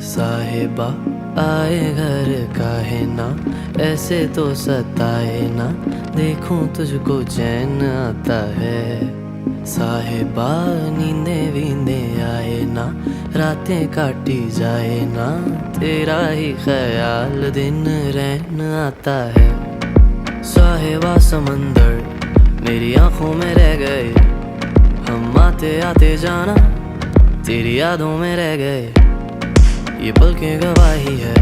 साहिबा आए घर काहे ना, ऐसे तो सताए ना, देखूं तुझको चैन आता है। साहिबा नींदे वींदे आए ना, रातें काटी जाए ना, तेरा ही ख्याल दिन रहन आता है। साहिबा समंदर मेरी आंखों में रह गए, हम आते आते जाना तेरी यादों में रह गए। ये पल की गवाही है